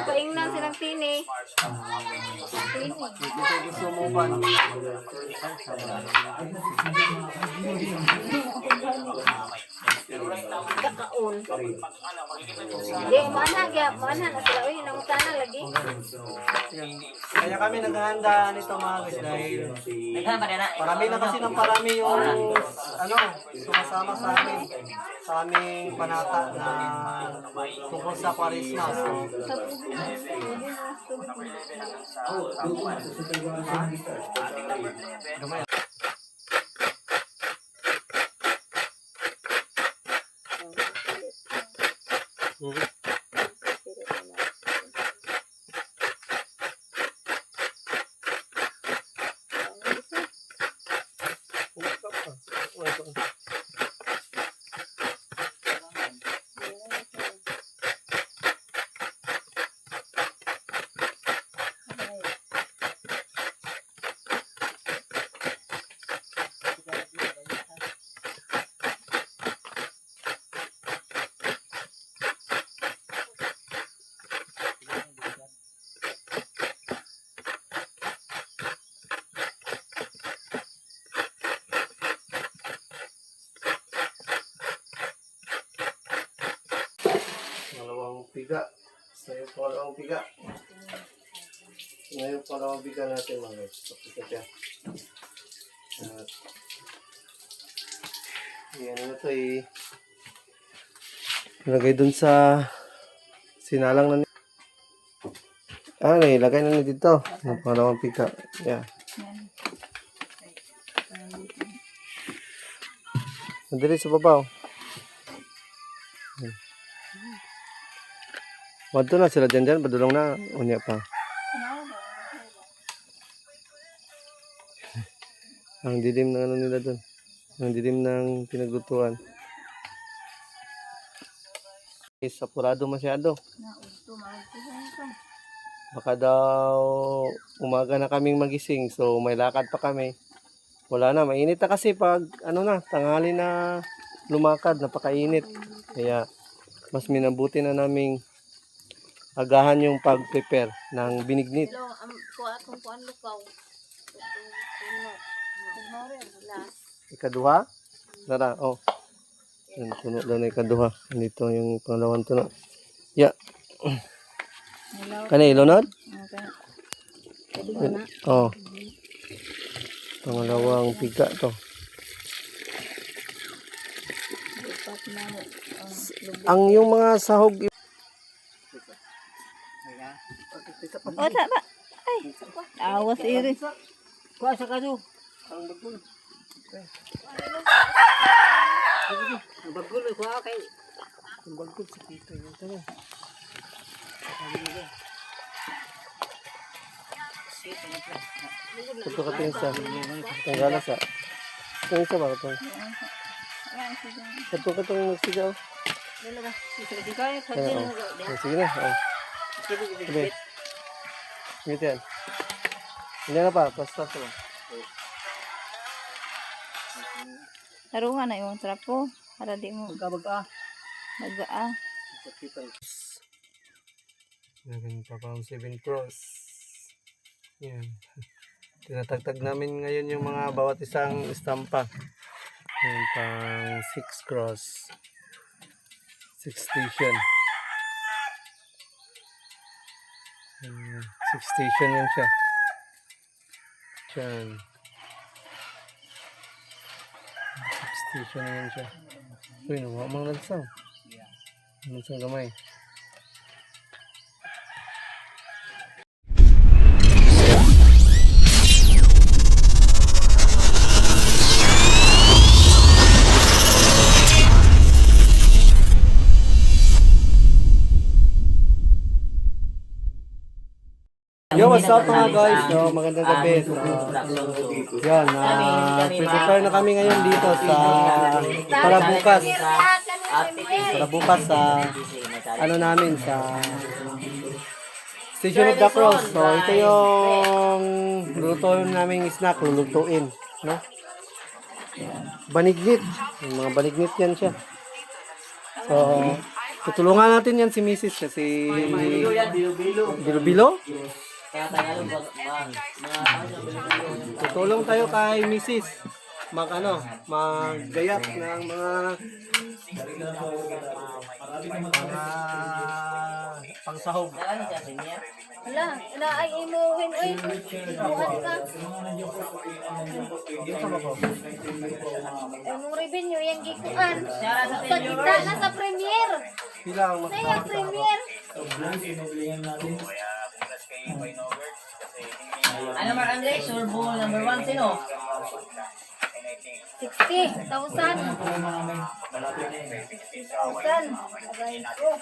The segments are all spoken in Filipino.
paingnan silang tini. Gusto mo ba? Kakaon. Di, mana na sila. Uy, namutana lagi. Kaya kami naghahanda nito mga guys dahil parami na kasi ng parami yung sumasama sa amin sa aming panata na tungkol sa Kwaresma. So, gamay. Dalawang piga. So, yung dalawang piga. Ngayon dalawang piga natin mga guys. Tapos siya. At yan na ito ilagay dun sa sinalang na ilagay na nila dito. Yung dalawang piga. Yan. Madali sa babaw. Wadto na sila dyan, padulong na, unya pa. Ang dilim ng ano nila dun. Ang dilim ng pinaglutuan. Sapurado masyado. Baka daw umaga na kaming magising, so may lakad pa kami. Wala na, mainit na kasi pag tanghali na lumakad, napakainit. Kaya mas minabuti na naming agahan yung pag-prepare ng binignit. Ikaduha? Tara, oh. Yan, tuno daw na ikaduha. Dito yung pangalawang tuno. Yeah. Kani ilunod? Oh. Pangalawang piga to. Ang yung mga sahog. O, tama. Ay, awas iri. Kuha sa kano. Ang bagul. Ang bagul, kuha kay. Ang bagul sa kita. Yung tama. Ito ka tingin sa. Tanggala sa. Tingin sa ba ito? Ito ka tingin nagsigaw. Sige na. Sige. Gitu yan. Hindi na pa. Basta ito. Tarungan na yung trapo. Para di mo. Baga. Baga. Naging pa pang 7 cross. Yan. Tinatagtag namin ngayon yung mga bawat isang istampa. Yung pang 6 cross. 6 station. 6 station yan siya. Diyan. 6 station yan siya. Uy, nawa mang lansang. Lansang gamay. Yo, what's up mga guys? So, magandang gabi. So, yan, prepare na kami ngayon dito sa para bukas sa namin sa Station of the Cross. So, ito yung lutuin naming snack, lulutuin, no? Banignit. Yung mga banignit yan siya. So, Tutulungan natin yan si Mrs. kasi bilo-bilo. Tutulong tayo kay Mrs. Maggayat ng mga pangsahog. Wala, ay imuhin, oy. Buwan ka. Anong revenue yung gikuan? Sa kita na sa premier. Bilang Sa yung premier. Ano Mark Andre? Sure ball number 1 sino? 60,000. 60,000. Aray ko.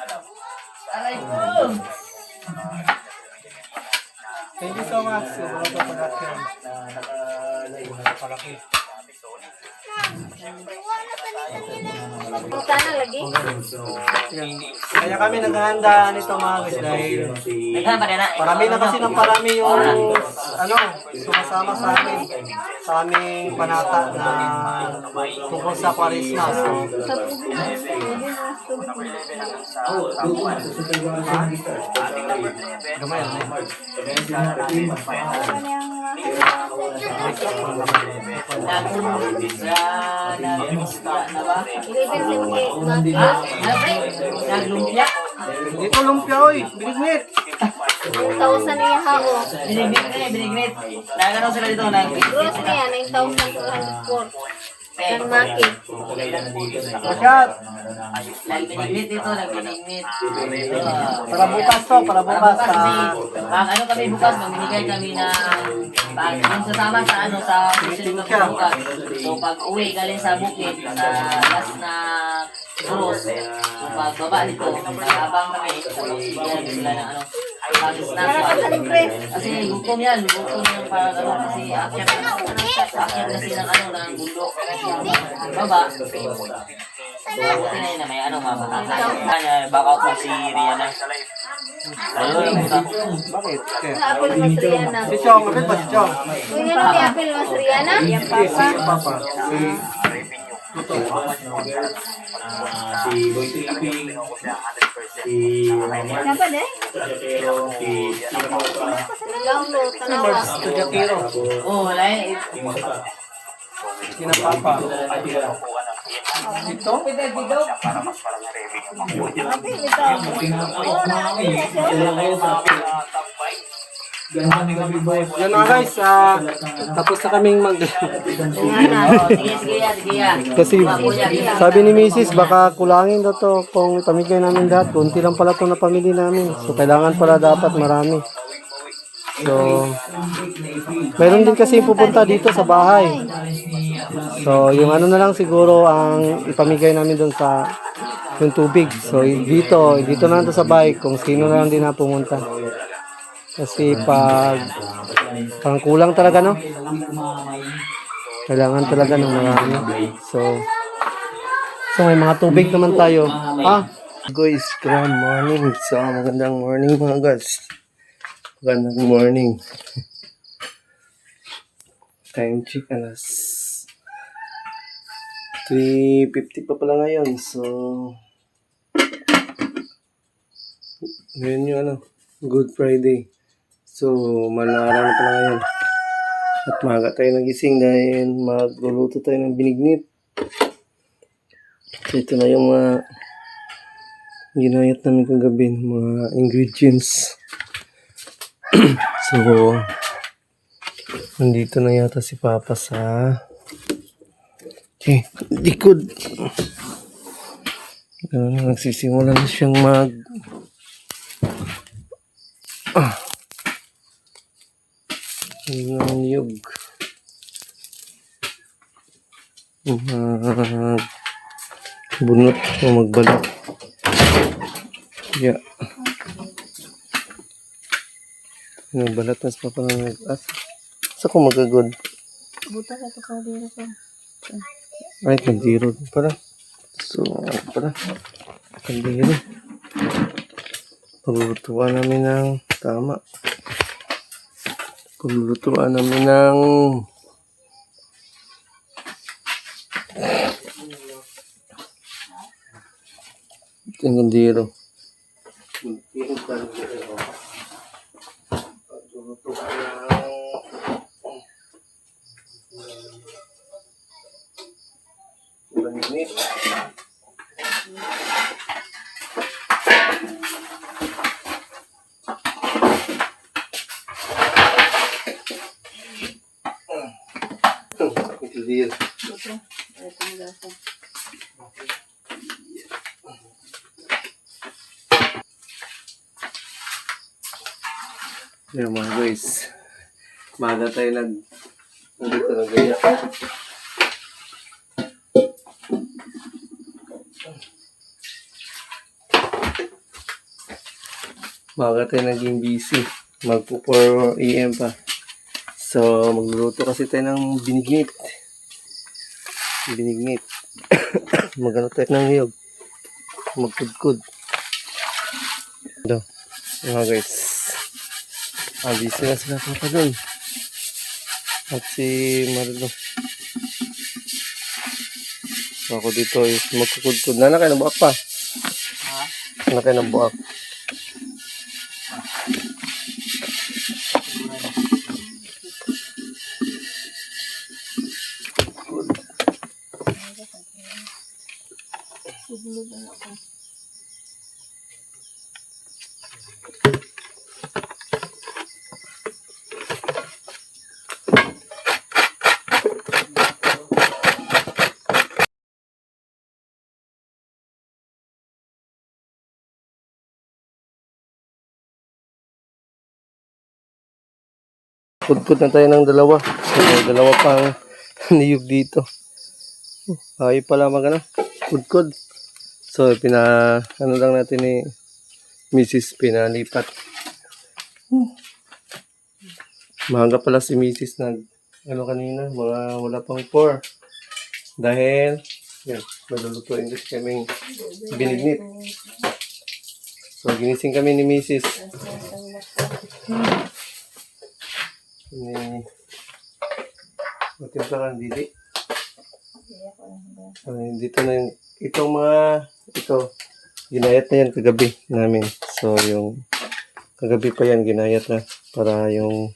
Aray ko! Thank you so much. Sobrang production. Napalaki. Punta na lagi. Yan. Kaya kami naghahanda nito mga guys dahil Naghan pa na. parami na kasi ng parami yung sumasama sa aming panata na tungkol sa Kwaresma. So, gamay lang. Na ba? Naglumpia. Dito lumpia oy, binignit. 9,000 niya hao. Binignit. Nagano sila dito Gross niya, 9,204. San Maki. Masyad. Nagbinignit dito, nagbinignit. Para bukas to, para bukas. Ano kami bukas, mamimigay kami ng yung sasama sa sa susunod na bukas. So pag uwi galing sa bukid, sa last na cross, so pag baba nito, habang kami, bigyan sila ng kasi gutom yan para kasi akyat na sila ng bundok. Baba, mabuti na yun na may mamatay. Back out mo si Rihanna. Bakit? Apple mas Rihanna. Si Chong, bakit ba si Chong? Kung yun ang apple mas Rihanna? Yan papa. Si Papa. Dapat eh. Download, tanawa. Jakiro. Oh, wala eh. Sina Papa. Ito? Yan na guys, tapos na kaming Sige. kasi sabi ni Mrs. baka kulangin daw to kung pamigay namin lahat. Kunti lang pala to na pamili namin. So kailangan pala dapat marami. So mayroon din kasi pupunta dito sa bahay. So yung na lang siguro ang ipamigay namin doon sa yung tubig. So dito na lang to sa bahay kung sino na lang din na pumunta. Kasi parang kulang talaga, no? Kailangan talaga ng marami. So may mga tubig naman tayo. Guys, good morning. So, magandang morning mga guys. Magandang morning. Time check, alas 3:50 pa pala ngayon. So, ngayon yung Good Friday. So, manaraw na pala ngayon. At maaga tayo nagising dahil magluluto tayo ng binignit. So, ito na yung mga ginayat namin kagabi, mga ingredients. So, nandito na yata si Papa sa likod. Nagsisimula na siyang niyog. Bunot o magbalot. Yeah. Nagbalat na sa papa ng nag-as. Sa ko magagod. Buta ka to kaldero ko. Ay, kaldero pala. So, pala. Kaldero. Paglulutuan namin ng tama. Paglulutuan namin ng Yung gandiro. Yung gandiro. Pagluluto ka ng ilang minute. Gandiro. Yan mga guys. Maga tayo nandito na gaya. Maga tayo naging busy. Magpo 4 AM pa. So, magluluto kasi tayo ng binignit. Binignit. Magano tayo ng niyog. Magkudkud. Ito. Mga guys. Busy na sila papa dun. At si Marlo. So, ako dito is magkukudkud. Nana kayo ng buwak pa. Nana kayo ng buwak. Kudkod na tayo ng dalawa. So, dalawa pang niyog dito. Ay pala magana. Kudkod. So, ano lang natin ni Mrs. Pinalipat. Mahanga pala si Mrs. Kanina, mga wala pang 4. Dahil, yan, malulutuin kasi kaming binignit. So, ginising kami ni Mrs. Matimpla ka ng dili. Dito na yung, ginayat na yan kagabi namin. So, yung kagabi pa yan, ginayat na. Para yung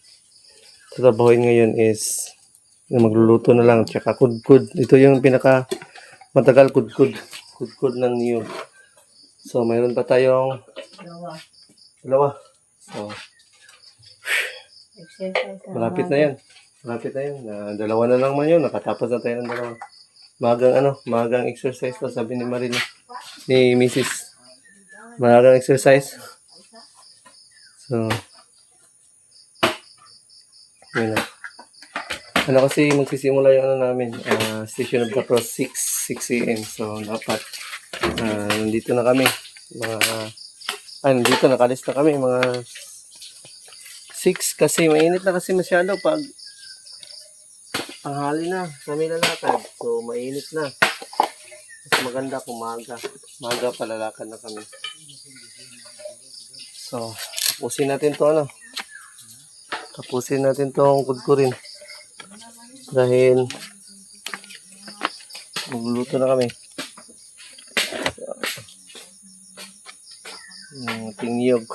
tatrabahoin ngayon is magluluto na lang. Tsaka kudkud. Ito yung pinaka matagal kudkud. Kudkud ng niyog. So, mayroon pa tayong dalawa. So, malapit na yan. Dalawa na lang man yun. Nakatapos na tayo ng dalawa. Magang exercise to, sabi ni Marina. Ni Mrs. Magang exercise. So, yun na. Kasi magsisimula yung namin. Station of the Cross 6 AM. So, dapat nandito na kami. Nandito nakalis na kami. Mga 6 kasi mainit na kasi masyado pag tanghali na kami lalakad. So, mainit na. Mas maganda kung maaga. Maaga palalakad na kami. So, tapusin natin to Tapusin natin tong kudkurin. Dahil magluluto na kami. So, yung ating niyog.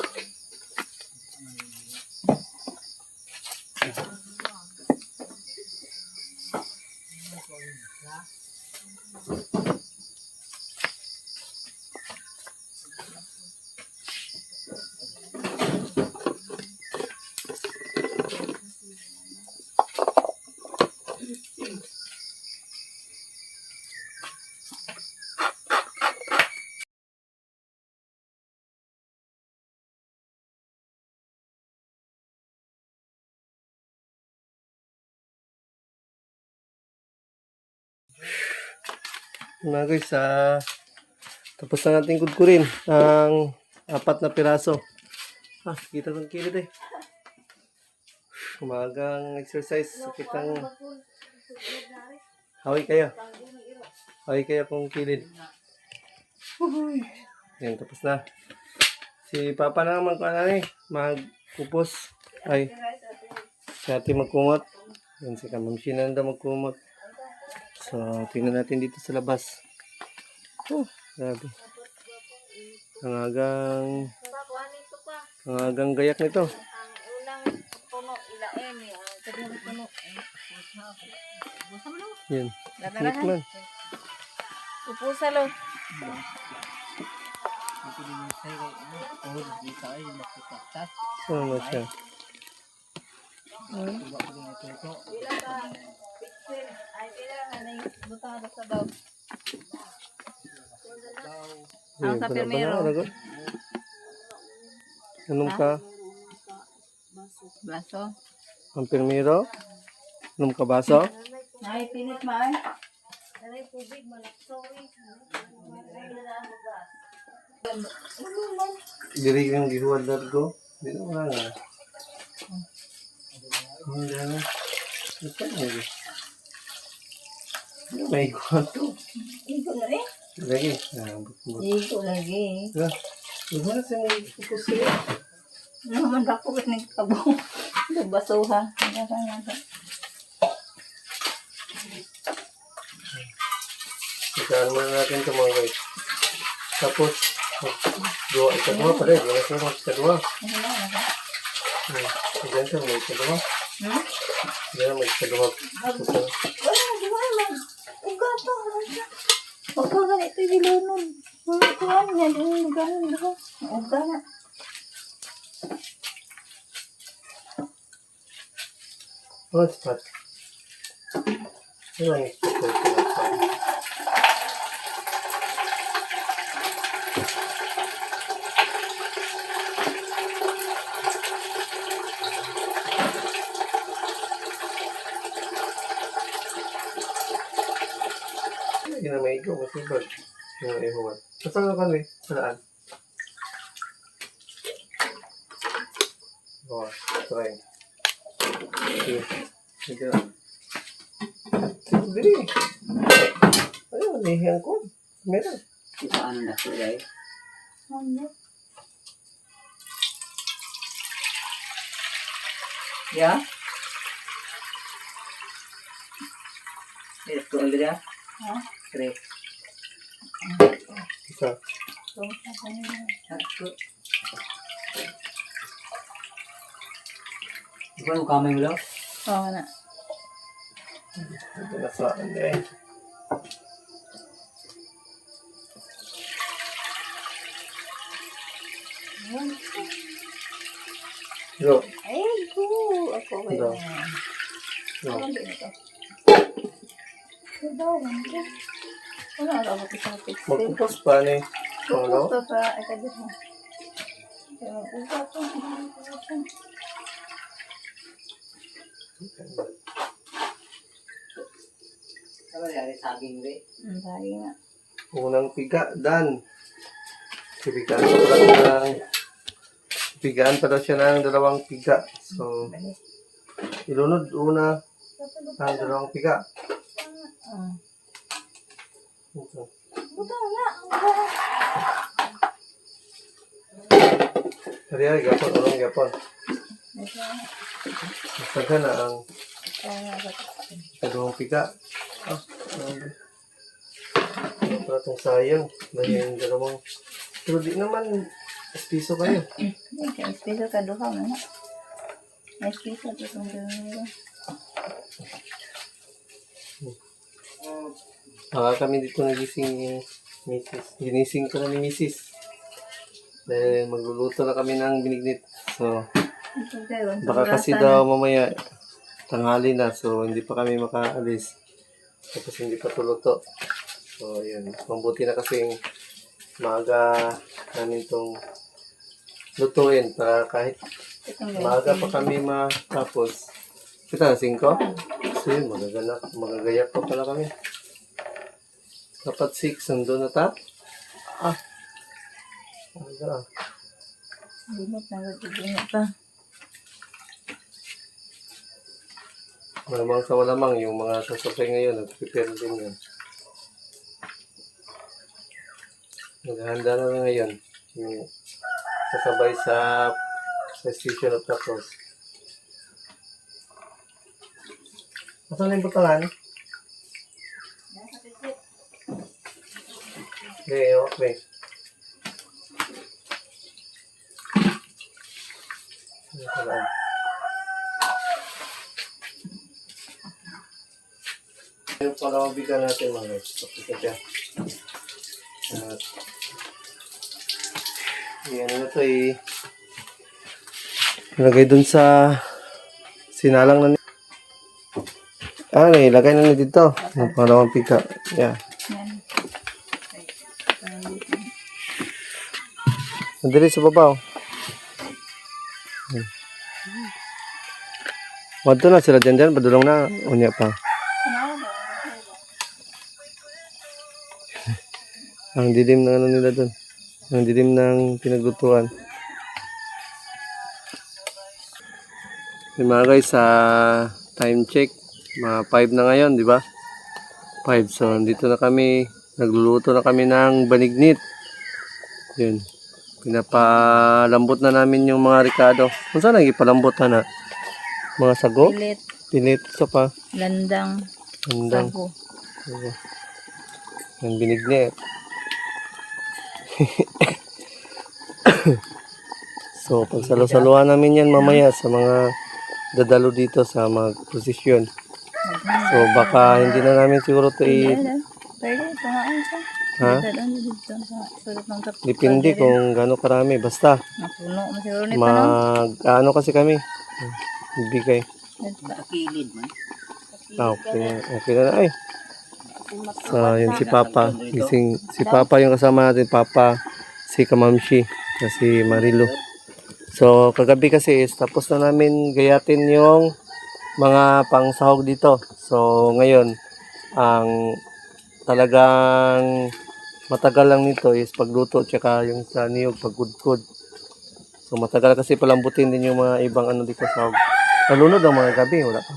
Mga guys, tapos na natin kudkurin ang 4 na piraso. Kita ng kilid eh. Umagang exercise. Kitang hawi kayo. Hawi kayo kung kilid. Yan, tapos na. Si Papa na magpupos. Si ate magkumot. Yan, si Kamamsina na magkumot. So, tingnan natin dito sa labas. Grabe. Ang agang gayak nito. Ang unang puno ilain eh. Ang kadang puno. Yan. Dadarahan. Tikman. Pupusa lo. Ano na siya? Ay, kailangan na yung butang sa daw. Ang sa pirmero. Anong ka? Baso. Ang pirmero? Anong ka baso? Ay, pinit man. Diri yung gihuwad na ko. Di na wala nga. Hindi na. Ito na yun. May iguan to. Igo na rin. Lagi. Igo lagi. Iguan sa may pupusin. Naman ba ko nagkabong. Nagbasuha. Ikaan muna natin ito mga guys. Tapos, ikaduha pa rin. Wala siya ikaduha. Diyan siya, may ikaduha. Diyan, may ikaduha. Huwag ka ganito yung dilunon. Kuhan niya, yung ganon ba? Huwag ka na. Oh, spot. Ano lang yung spot? Hindi na may ikaw, masibag. Yung ihuwan. Saan ka kami? Saan? Oh, try. Sige. Sige. Bili. Ayun, nihiyang ko. Meron. Paano na kulay? Ya? Ito ulit ya? Ha? Tres. Isa. Satu. Ikaw yung kamay mo lang? Oo na. Ito na sa akin eh. Go. Ay, go. Ako ba Go. yun? Go. Ano din ito? Ito, ano? Wala ka ba sa pixel? Magpupos pa ni. Ano? Ito pa, ay kadit mo. Kaya mag-usap po. Ano nangyari sa akin rin? Bali nga. Unang piga, dan. Pigaan pa daw siya ng pigaan pa daw siya ng dalawang piga. So, ilunod una ang dalawang piga. Ito. Buta na. Hari ay gapon, ulong gapon. Saga na ang dalawang piga. Ah, grabe. Para itong sayang. Dahil yung dalawang. Pero di naman, espiso kayo. Kaya espeso ka duha mo na. Espeso ito kung gano'n. Kami dito nagising yung misis. Ginising ko na ni misis. Dahil magluluto na kami ng binignit. So, baka kasi daw mamaya tanghali na. So, hindi pa kami makaalis. Tapos hindi pa tuluto. So, yun. Mabuti na kasing maaga namin itong lutuin para kahit maaga pa kami matapos. Kita, 5? So, yun. Magagayak pa pala kami. Dapat 6. Nandun na ta? Ah. Aga. Binit na binit pa. Malamang sa malamang, yung mga sasakay ngayon, nag-prepare din yun. Naghahanda na ngayon. Yung sasabay sa station of tapos. Asan na yung butangan? Okay, okay. Yung palawabigan natin mga guys. Pakita siya. Yan na to eh. Ilagay dun sa sinalang na ilagay na dito. Yung pangalawang pika. Yeah. Madali sa babaw. Wadto na sila dyan. Padulong na. Unya pa. Ang dilim ng ano nila dun. Ang dilim ng pinaglutuan. Mga guys, sa time check, mga 5 na ngayon, di ba? 5. So, dito na kami, nagluluto na kami ng banignit. Yun. Pinapalambot na namin yung mga ricado. Kung saan nagipalambot na? Mga sago? Pilit. Pilit. Isa pa. Landang. Landang. Sago. Yung binignit. So, pagsalo-saluhan namin yan mamaya sa mga dadalo dito sa mga posisyon. So, baka hindi na namin siguro ito Pwede, tumain siya. Ha? Dito sa sulat ng tapos. Depende kung gaano karami. Basta, Napuno mo siguro nito, no? ano kasi kami. Bigay. Kilid man. Okay na. Ay. So, yun si Papa. Gising, si Papa yung kasama natin. Papa, si Kamamshi, na si Marilo. So, kagabi kasi is tapos na namin gayatin yung mga pangsahog dito. So, ngayon, ang talagang matagal lang nito is pagluto tsaka yung sa niyog, pagkudkod. So, matagal kasi palambutin din yung mga ibang ano dito sahog. Nalunod ang mga gabi, wala pa.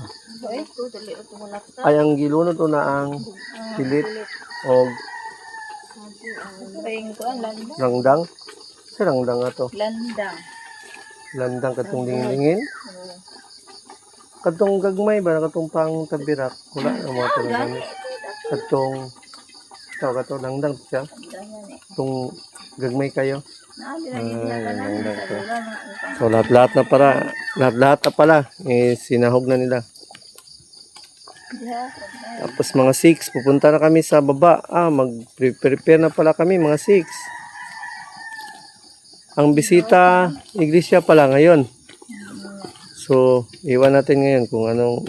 Ay, ang gilunod o na ang pilit o rangdang. Sa rangdang nga to. Landang. Landang katong dingdingin. Katong gagmay ba? Katong pang tabirak. Wala na mga talagang. Katong kato landang siya. Katong gagmay kayo. Landang to. So lahat-lahat na pala sinahog na nila. Tapos mga 6 pupunta na kami sa baba. Mag-prepare na pala kami mga 6. Ang bisita iglesia pala ngayon. So iwan natin ngayon kung anong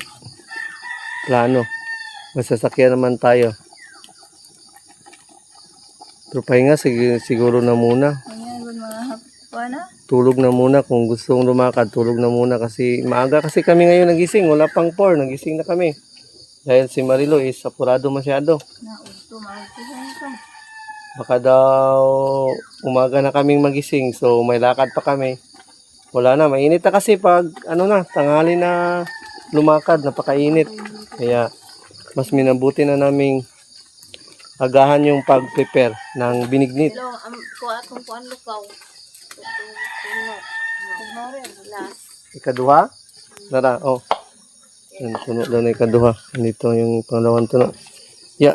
plano. Masasakyan naman tayo. Pero pahinga siguro na muna. Tulog na muna kung gustong lumakad. Tulog na muna kasi maaga kasi kami ngayon nagising. Wala pang 4. Nagising na kami. Dahil si Marilo is apurado masyado. Baka daw umaga na kaming magising. So may lakad pa kami. Wala na. Mainit na kasi pag tanghali na lumakad. Napakainit. Kaya mas minabuti na naming agahan yung pag-prepare ng binignit. Ikaduha? Nara, oh. Yan, tuno daw na ikaduha. Dito yung pangalawang tuno. Yeah.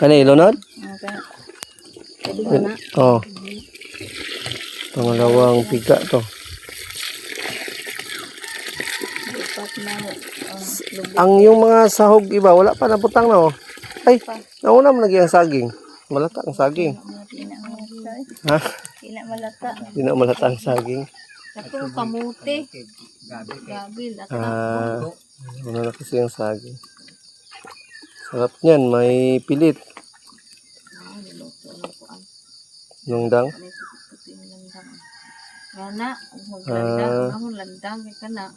Kani ilunod? Oh. Pangalawang piga to. Ang yung mga sahog iba, wala pa nabutang na oh. Ay, nauna mo lagi ang saging. Malata ang saging. Ha? Hindi na malata ang saging. Ito, kamuti. Gabil. Ano na kasi ang saging. Sarap niyan, may pilit. Nungdang? Gana, maglandang. Ang landang, kana.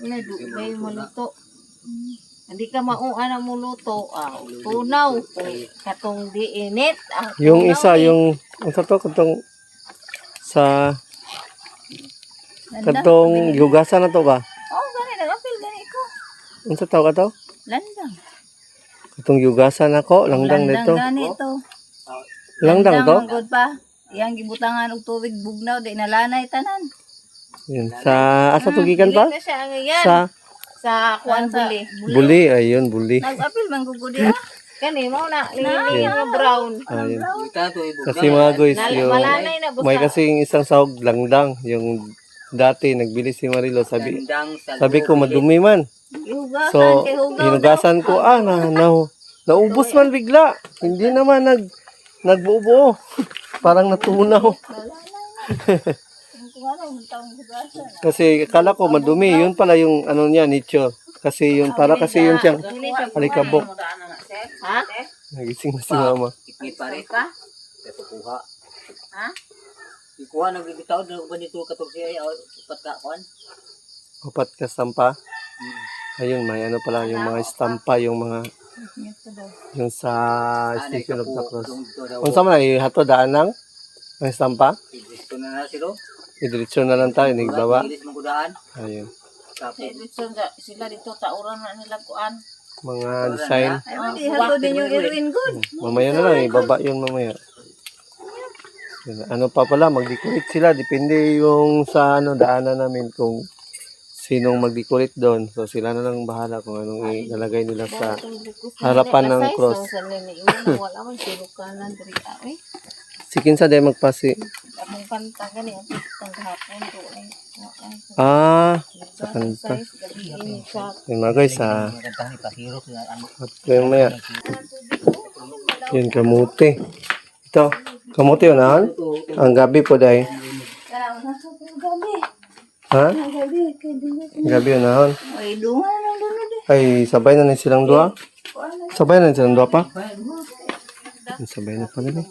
Wala, dugay maluto. Hindi ka mauan ang muluto. Tunaw. Katong di init. Yung isa, yung sa to, katong sa katong yugasan na to ba? Oo, gani. Nag-apil, gani ko. Ang sa tao ka to? Landang. Katong yugasan ako, langdang nito. Gani to. Langdang to? Manggod pa. Iyang gibutangan og tubig bugnaw. Di nalanay tanan. Yun. Sa asa tugikan pa? Dili na siya ang iyan. Sa kuan buli. buli, ayun, buli. Nag-apil man gugudi ah. Kani mo na lingi nga brown. Ayun. Kasi mga guys, yung Malanay na busa. may kasing isang sahog langdang, yung dati nagbili si Marilo, Gandang sa sabi ko madumi man. Ihugasan, So, kay hugaw daw. hinugasan ko, naubos man bigla. Hindi naman nagbuo-buo. Parang natunaw. Kasi akala ko madumi. Yun pala yung ano niya, nicho. Kasi yun, para kasi yun siyang alikabok. Ha? Nagising na si mama. Ikit pa rin. Pa? Ito kuha. Ha? Ikuha, nagbibitaw na ba nito katursi ay upat ka kuhan? Upat ka stampa. Ayun, may ano pala, yung mga stampa, yung mga, yung sa Station of the Cross. Kung saan man, hato daan ng stampa. Ito na na silo. Idiretso na lang tayo, nagbaba. Ilis mong kudaan. Ayun. Tapos, Sila dito, tauran na nila kuan. Mga design. Ay, hindi, hato din yung Erwin good. Mamaya na lang, ibaba yun mamaya. Yun, ano pa pala, mag-decorate sila. Depende yung sa ano, daanan namin kung sinong mag-decorate doon. So sila na lang bahala kung anong ilalagay nila sa harapan ng cross. Wala man, sirukanan, diri ay. Si Kinsa day magpasi. Among kanta gani, ang kahapon do ay. Sa kanta. Gabi sa Yun mga guys, magandang ipahirap na ano. at yung maya. Yun, kamuti. Ito, kamuti yun, ang gabi po day. Ha? Gabi yun, ay dungan lang dunod eh. Ay, sabay na silang dua. Sabay na silang dua pa. Sabay na pala eh.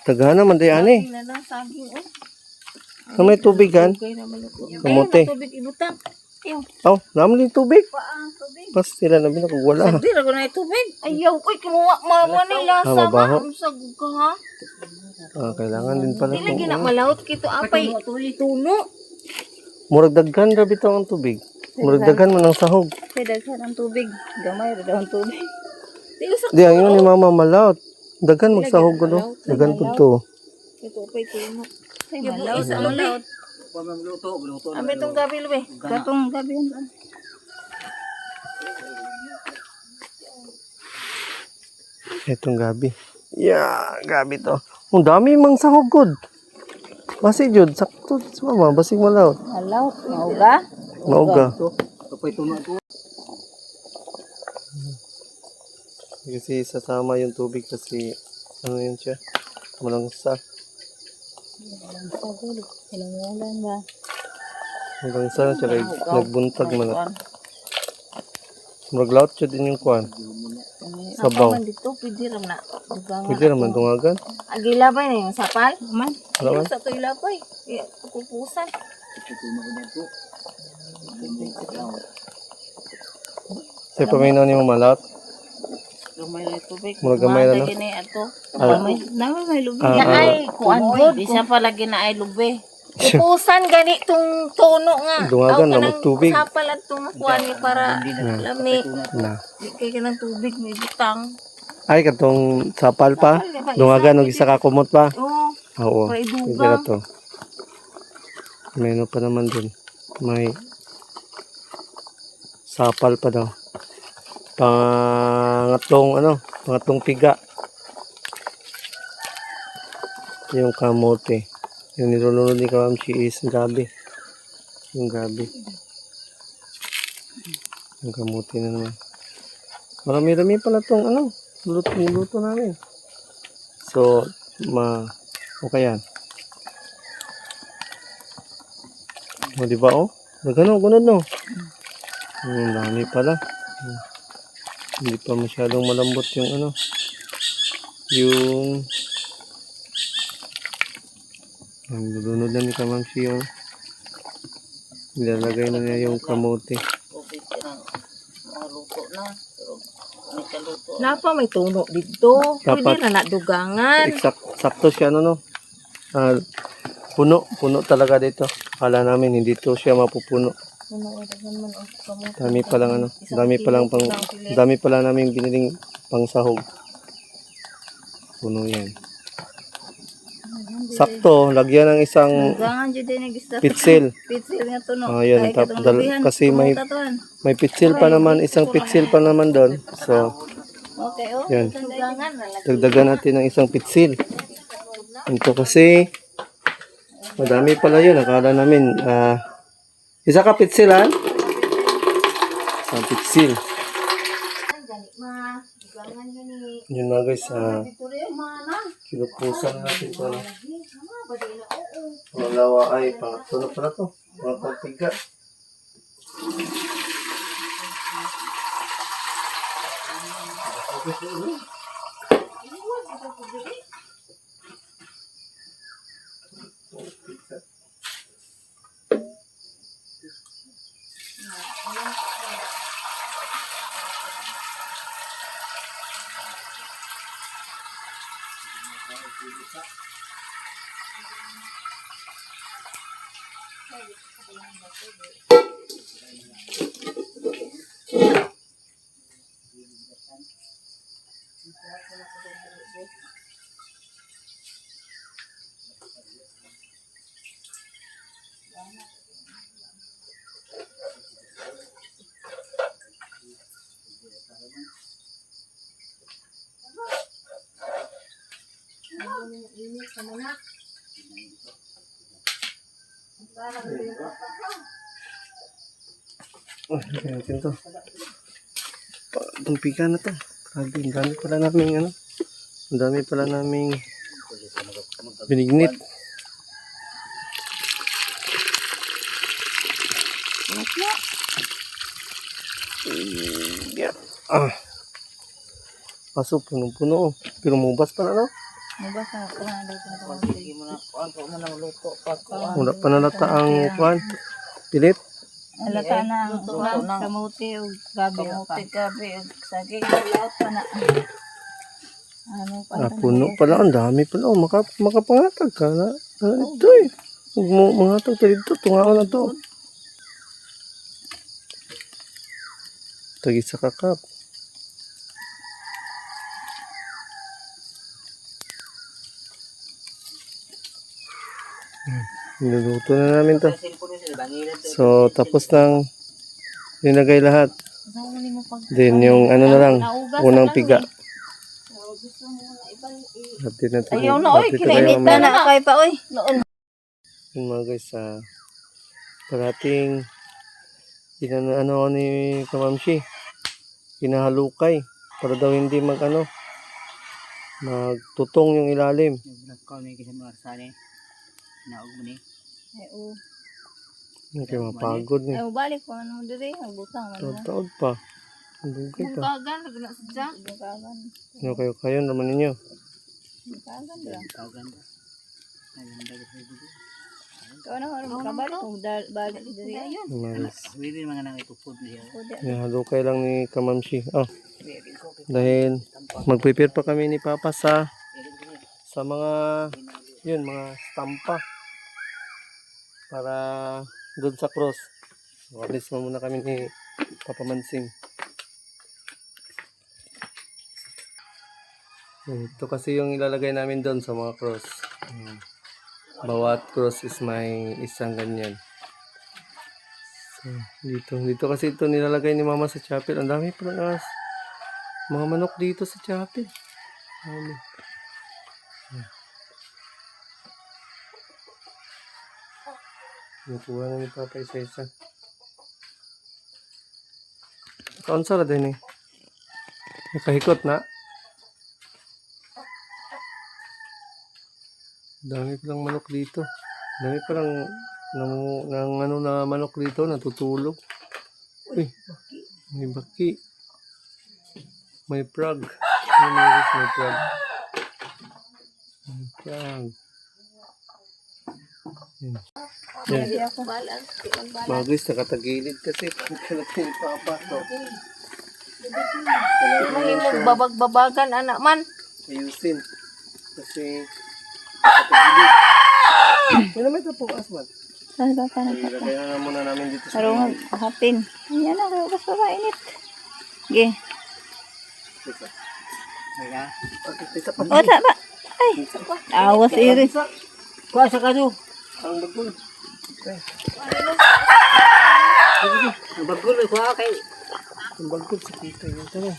Tagahan naman day, ani. Na lang saging oh. Kung may tubigan, Okay na maluto. kamuti. Tubig ibutang. Ayaw, Oh, naman din tubig. paang tubig. Pas sila na binakagwala. Hindi ra ko na tubig. Ayaw, oy kinuha mama nila sa mabaho. sa ka ha. Kailangan din pala. Dili gina malawot kito apay tuno. Murag daghan grabe to ang tubig. Murag daghan mo ng sahog. Kay daghan ang tubig. Gamay ra daw ang tubig. Di usa Di, ang yun ni mama malaot. Daghan magsahog ko no. Daghan po to. kito apay tuno. Ay malawot sa malawot. Kuha mo luto. Ambe tong gabi lubi. Katong gabi yan. Itong gabi. Yeah, gabi to. Ang dami mang sahog gud. Basig jud sakto sa mama, basig malaot. Malawot mauga. Mauga. Kapay tuno ito. Kasi sasama yung tubig kasi ano yun siya. Malangsa. Ilang ba? Malangsa siya kay nagbuntag man. Murag laot siya din yung kuan. Sabaw. Man dito pwede ra na. Pwede naman tungagan. Agilabay na yung sapal. Man. Wala man. Sa to ilabay. Pupusan. Sa paminaw ni mo malaot. Gamay na tubig. Murag gamay na, no? Gini ato. Ah. May lubi. Ah, Na ah. ay kuan good. Di siya pala gina ay lubi. Pupusan gani tong tono nga. Dungagan na Aw, magtubig. Sapal at tong kuan ni para lami. Na. Di kay kanang tubig may butang. Ay katong sapal pa. Dungagan og isa ka kumot pa. Oo. Oo. Para Pwede idugang. na to. May ano pa naman dun. May sapal pa daw. Pangatlong piga. Yung kamote. Yung nilulunod ni Kamamchi is gabi. Yung gabi. Yung kamote na naman. Marami-rami pala tong luto namin. So, okay yan. O, diba Nagano, gunod no? Ang dami pala. Hindi pa masyadong malambot yung ang lulunod na ni Kamamshi yung nilalagay na niya yung kamote. Maluto na. Napa may tuno dito. Pwede Dapat. na dugangan. Sakto siya puno talaga dito. Kala namin hindi to siya mapupuno. Dami pa lang namin biniling pang sahog. Puno yan. Sakto, lagyan ng isang Dugangan jud din nagista. pitsil. Pitsil nga tuno. Ayan, kasi may pitsil pa naman, isang pitsil pa naman doon. So, Okay, yan. Dugangan na lang. Dagdagan natin ng isang pitsil. Ito kasi Madami pala yun. Akala namin, isa ka pitsil, ha? Isang pitsil. Gani ma, gangan gani. Yun mga guys, Dito rin mana. kinupusan natin ito. No? Mga bagay na oo. Pangalawa ay, pangatlo na pala to. Mga pagpiga. Init ka muna. Kaya natin to. Tumpiga na to. Grabe, ang dami pala naming ano. Ang dami pala naming binignit. Yeah. Kaso punong-puno. Pero mubas pa na, no? Mabasa ako na daw sa Sige mo na, kuhan ko mo na luto. Wala pa nalata ang kwan. Pilit. alata na ang Luto kuwan, na. kamuti o gabi Kamuti, gabi o saging lahat pa na. Ano pa Puno pala. Ang dami pala. Oh, makapangatag ka na. Ito eh. Huwag mo mangatag ka dito. Tungaan na to. Tagi sa kakap. Niluluto na namin to. So, tapos nang linagay lahat. Then, yung ano na lang, unang piga. Hati natin. Ayaw na oy, hati kinainit tayo na mamaya. na kay pa oy. Noon. Yun mga guys, parating ano ni Kamamshi, pinahalukay para daw hindi magtutong yung ilalim. Ay o. Hindi kayo mapagod Ay eh. balik pa ano diri, butang ano. Taod pa. Ang bugay pa. Kagan lagna sa kagan. Ano kayo naman ninyo? Kagan lang. Ikaw na ano kabalik kung balik diri ayon. Halukay lang ni Kamamshi. Dahil mag-prepare pa kami ni Papa sa mga mga stampa para doon sa cross. So, alis muna kami ni Papa Mansing. Ito kasi yung ilalagay namin doon sa mga cross. Bawat cross is may isang ganyan. So, dito kasi ito nilalagay ni Mama sa chapel. Ang dami pa ng mga manok dito sa chapel. Nakuha na ni Papa isa-isa. Kaunsa ra din eh. Nakahikot na. Dami palang manok dito. Dami palang na manok dito natutulog. Uy, may baki. May frog. May frog. May frog. Yan. Hindi ako balag. Mga guys, nakatagilid kasi pagkalaki ni Papa to. May magbabag-babagan anak man. Ayusin. Kasi nakatagilid. Yan naman ito po, Asman. Ano ka na pa? Ilagay na muna namin dito sa Harungan, hapin. Yan na, kaya basta mainit. Ge. Isa. Isa pa. O, tama. Ay, awas iri. Kuha sa kado. Ang bagul. Ang bagul, kuha kay. Ang bagul sa kita. Yan tara.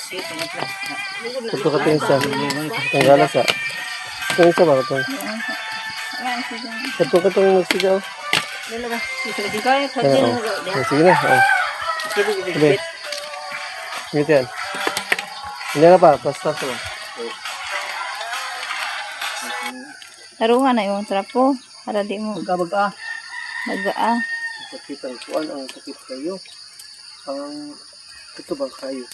Ito ka ito isa. Itong galas ha. Itong isa ba? Itong. Ito ka itong nagsigaw. Dalawa. Sige kayo. Sige Oo. na. Sige na. Oh. Sige. Sabi. Ngiti yan. Hindi na pa. Pasta sa ba? Tarungan na yung trapo. Para di mo Baga. bagaa. Sakit ang kuwan. Ang sakit kayo. Ang ito ba kayo?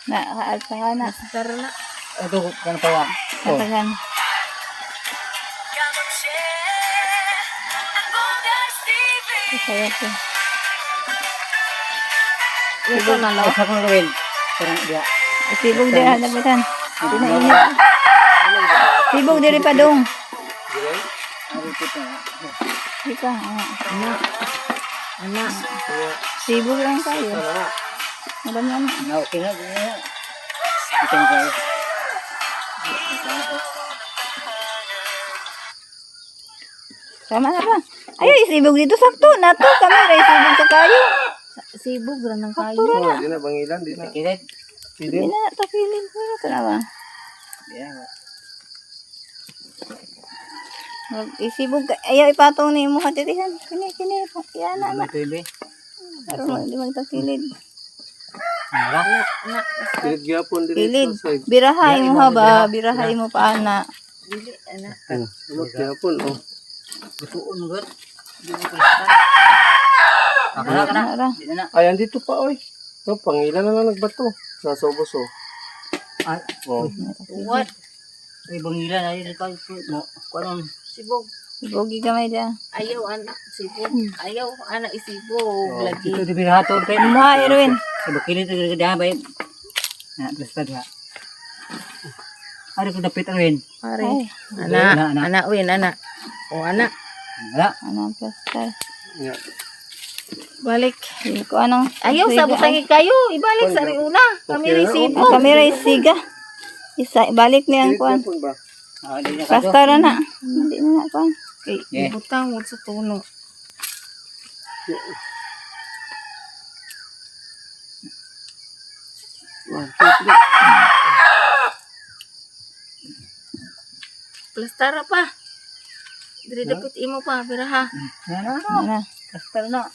Nakaalsa ka na. Tara na. Ito, kano pa wa? Natagan. Kaya po. Ito na lang. Sa kong gawin. Parang diya. Sibog di ha, nabitan. Di na init. Sibog diri pa dong. Di pa. Anak. Sibog lang tayo. Madam na. No, kinag. Kita mo kayo. Tama na ba? Ay, sibog dito sakto. Nato kami ray sibog sa kayo. Sibog ra ng kayo. Oh, di na bangilan. Di na. Kinag. Pwede. Di na takilin ko na ba? Mag isibog ka. Ayaw ipatong ni mo katirihan. Kini. Yan na. Ito ibe. Aron di magtakilid. Pilit gyapon diri Kilid. sa side. Birahay mo ha ba? Birahay mo pa ana. Dili anak. Lumot gyapon. Oh. Tuon mo gud. Ara. Di na. Ay, andito pa, oy. No, pangilan na lang nagbato. Nasa ubos, oh. Ah, Oh. What? ay bangilan ay ikaw mo. Kuan Sibog. Sibogi gamay dia. Ayaw anak. Sibog. Ayaw anak isibog. Lagi. ito di birahato kay mo. Muha Erwin. Sa bakilid ito dah bay. Na basta ha. Ari ko dapit rin. Pare. Ay, Anak. Win, anak. O anak. Wala. anong pastor. Yeah. Balik. Hindi ko anong. Ayaw sa butangi kayo. Ibalik sa riuna. Kami Okay, resibo. Ang kamera is siga. Isa, balik niya ang Pilit kuan. gyapon ba? Ah, di na kaso. Pastor na. Hindi na kuan. Yeah. Ibutang mo sa tuno. One, two, three. Plastara pa. Diri dapat imo pa. Pero ha. Na. Ana. Kastar na.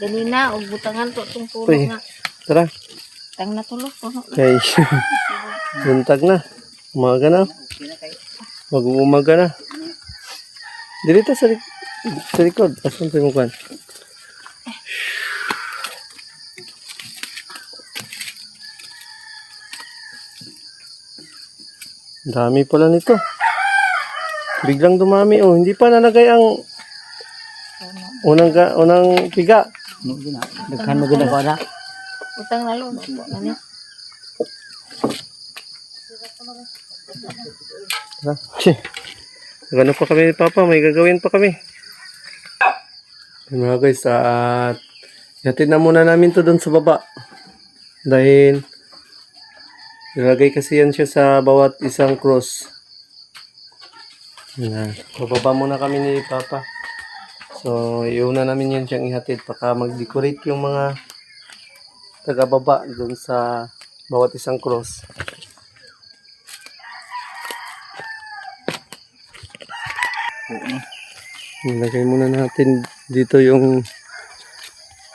Dali na. Og butangan to itong tuno Uy. nga. Tara. Tang na tulo. Tuno na. Okay. Buntag na. Umaga na. Mag-uumaga na. Dito sa likod. Asan tayo mo kan? Dami pala nito. Biglang dumami. Oh, hindi pa nalagay ang unang piga. No, di na. Daghan mo gud ako ana. Utang na lo. Ano? Ha? Gano pa kami ni Papa, may gagawin pa kami. Mga guys, at hatid na muna namin to doon sa baba. Dahil nilagay kasi yan siya sa bawat isang cross. Yan. Bababa muna kami ni Papa. So, iuna namin yan siyang ihatid. Baka mag-decorate yung mga taga-baba doon sa bawat isang cross. Nilagay muna natin dito yung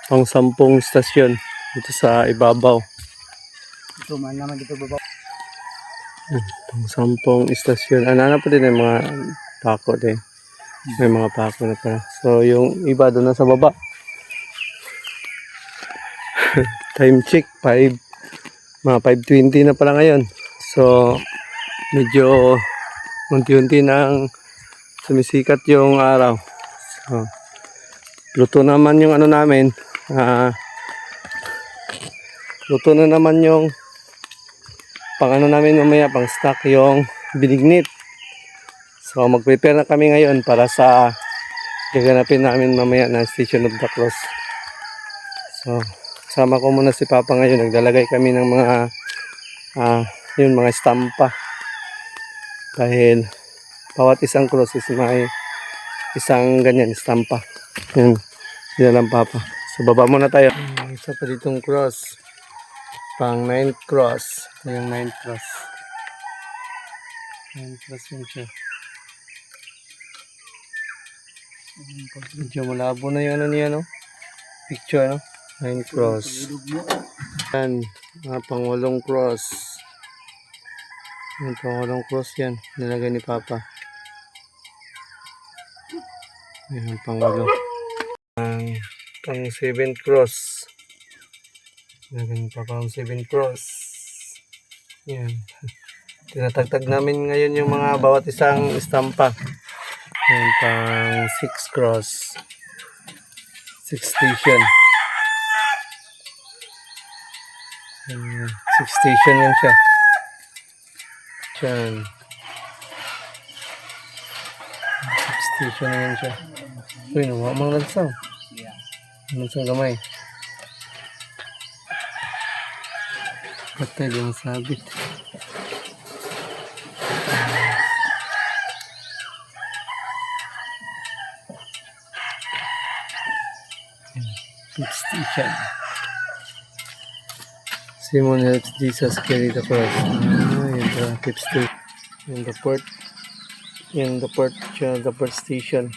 pang 10 stasyon dito sa ibabaw. Ito man naman dito baba. Pang 10 istasyon. Ano pa din yung mga pako din. May mga pako na pala. So, yung iba doon na sa baba. Time check, mga 5:20 na pala ngayon. So, medyo unti-unti nang sumisikat yung araw. So, luto naman yung ano namin. Luto na naman yung pang ano namin mamaya, pang stock yung binignit. So, mag-prepare na kami ngayon para sa gaganapin namin mamaya na Station of the Cross. So, kasama ko muna si Papa ngayon. Nagdalagay kami ng mga yun, mga estampa. Dahil bawat isang cross is may isang ganyan, estampa. Yan. Yan lang papa. So baba muna tayo. Isa pa ditong cross. Pang 9th cross. Ito yung 9th cross. 9th cross yun siya. Medyo malabo na yung ano niya, no? Picture, no? 9th cross. Yan. Mga pang-8 cross. Yung pang-8 cross yan. Nilagay ni papa. Yan, pang-8. Pang 7th cross. Nilagay ni papa ang 7th cross. Yan. Tinatagtag namin ngayon yung mga bawat isang estampa. Yan, pang 6 cross. 6 station. Yan, 6 station yan siya. Yan. 6 station na yan siya. Uy, nawa mang lansang. Lansang gamay. Patay lang sabit. Fifth station. Simon helps Jesus carry the cross. Yung the fifth station. Yung the port. Yung the port station.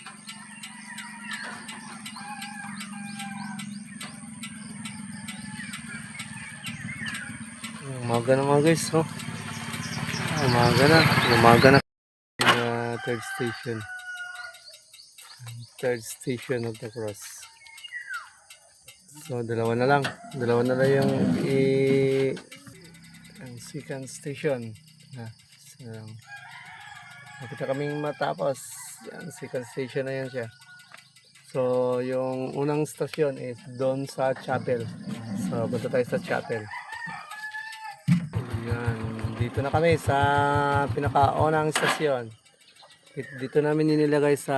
Umaga na mga guys, oh. Umaga na. Umaga na. Third station. Third station of the cross. So, dalawa na lang yung ang second station. So, nakita kaming matapos. Yan, second station na yan siya. So, yung unang station is doon sa chapel. So, punta tayo sa chapel. Yan, dito na kami sa pinakaunang stasyon. Dito namin inilagay sa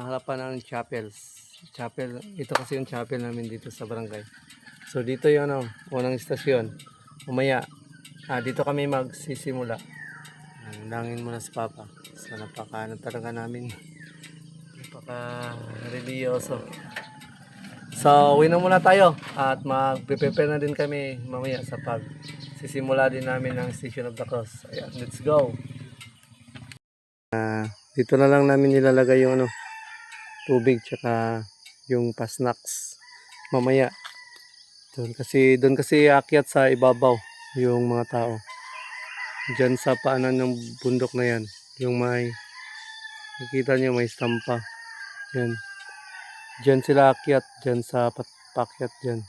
harapan ng chapel. Ito kasi yung chapel namin dito sa barangay. So dito yung unang istasyon. Umaya, dito kami magsisimula. Langin muna sa papa. So talaga namin. Napaka-religyoso. So uwi na muna tayo at mag-prepare na din kami mamaya sa sisimula din namin ng Station of the Cross. Ayan, let's go. Dito na lang namin nilalagay yung tubig tsaka yung pasnacks mamaya. Doon kasi aakyat sa ibabaw yung mga tao. Diyan sa paanan ng bundok na yan. Yung nakikita nyo may estampa. Yan. Diyan sila aakyat. Diyan sa pakyat dyan.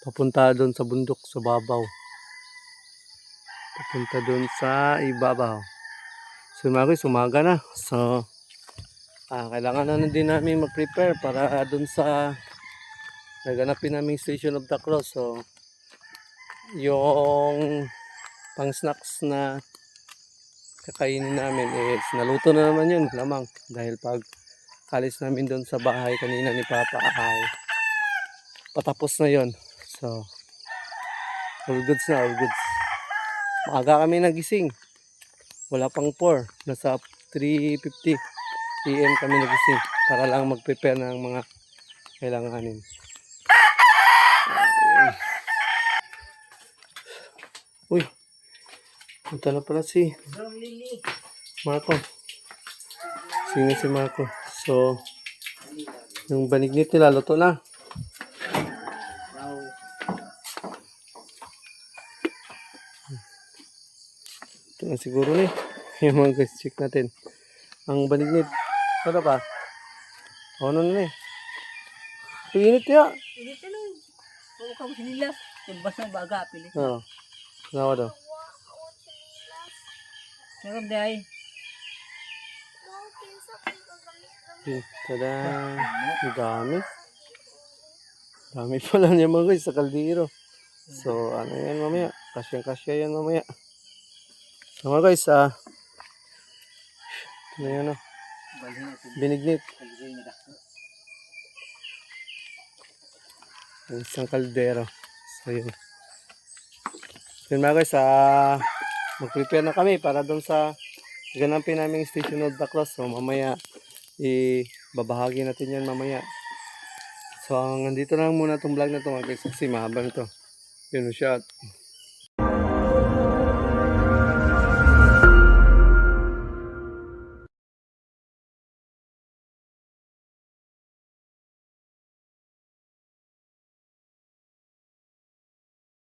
Papunta doon sa bundok sa babaw. Papunta doon sa ibabaw. So umaga na. So kailangan na din namin mag-prepare para dun sa naganapin namin Station of the Cross. So yung pang snacks na kakainin namin is naluto na naman yun lamang. Dahil pag kalis namin dun sa bahay kanina ni Papa ay patapos na yun. So all goods na, all goods. Maaga kami nagising. Wala pang 4. Nasa 3:50 PM kami nagising para lang mag-prepare ng mga kailanganin. Uy, punta na pala si Marco. Sino si Marco? So, yung banignit nila, luto na. Ito na siguro ni. Yung mga guys, check natin. Ang banignit. Ano pa? Ano na eh. Init ya. Dito lang. Oo ka nila. Yung bas ng baga pilit. Oo. Nawa daw. Meron day. Tada. Ang dami. Dami pala niya mga guys sa kaldero. So ano yan mamaya. Kasyang-kasya yan mamaya. So mga guys, ano yan binignit. Isang kaldero. So yun. Yun mga guys, mag-prepare na kami para doon sa ganapin naming Station of the Cross. So mamaya ibabahagi natin yan mamaya. So, nandito na lang muna itong vlog na ito mga kaisaksi. Mahaba na ito. Yun, shout.